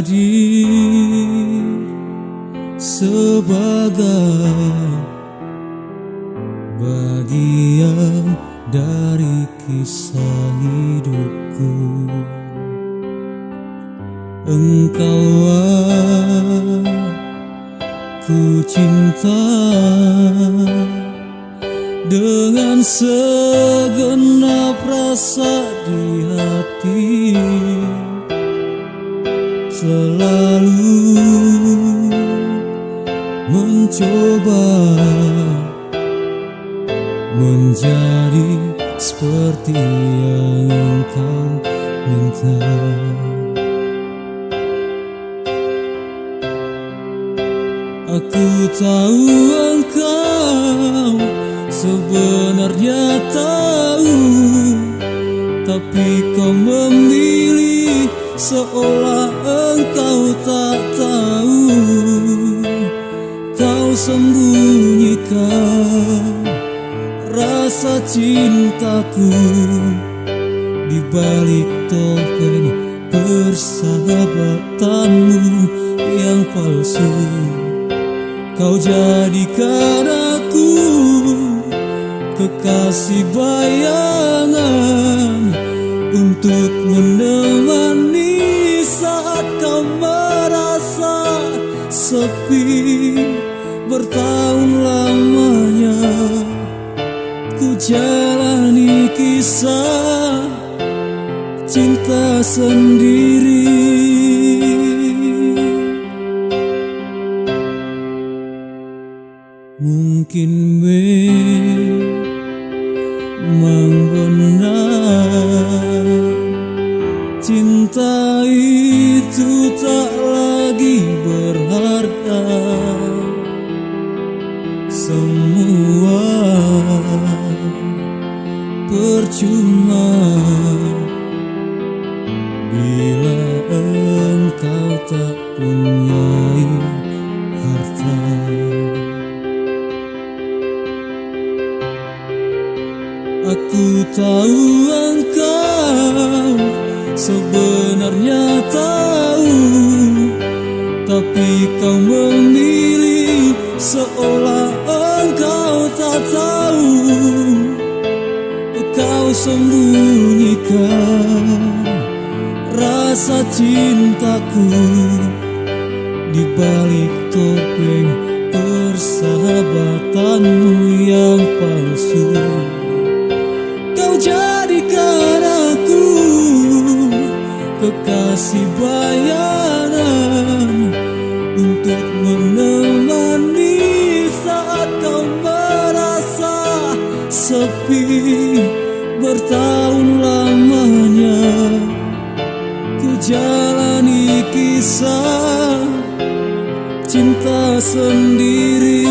hadir sebagai bagian dari kisah hidupku. Engkau aku cinta dengan segenap rasa di hati, selalu mencoba menjadi seperti yang engkau minta. Aku tahu engkau sebenarnya tahu, tapi kau memilih seolah engkau tak tahu. Kau sembunyikan rasa cintaku di balik topeng persahabatanmu yang palsu. Kau jadikan aku kekasih bayangan untuk menemani saat kau merasa sepi. Bertahun lamanya ku jalani kisah cinta sendiri. Mungkin memang benar cinta itu tak lagi berharga. Semua percuma bila engkau tak punya harta. Aku tahu engkau sebenarnya tahu, tapi kau memilih seolah engkau tak tahu. Kau sembunyikan rasa cintaku di balik topeng persahabatanmu yang palsu. Kau jadikan aku kekasih bayangan untuk menemani saat kau merasa sepi. Bertahun lamanya ku jalani kisah cinta sendiri.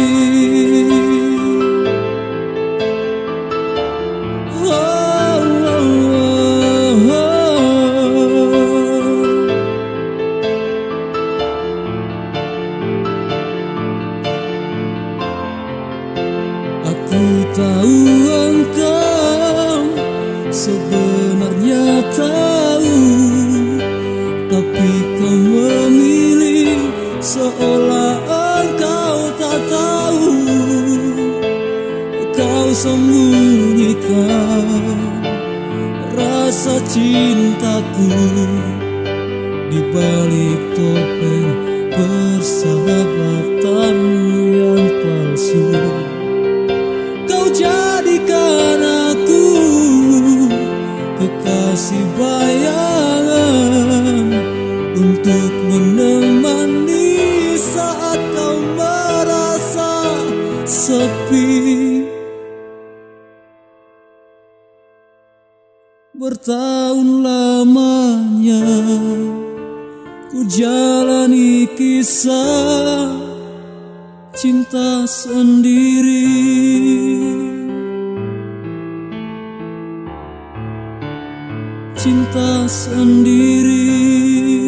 Aku tahu engkau sebenarnya tahu, tapi kau memilih seolah engkau tak tahu. Kau sembunyikan rasa cintaku di balik topeng persahabatanmu yang palsu. Kau jadikan aku kekasih bayangan untuk menemani saat kau merasa sepi. Bertahun lamanya ku jalani kisah cinta sendiri. Cinta sendiri.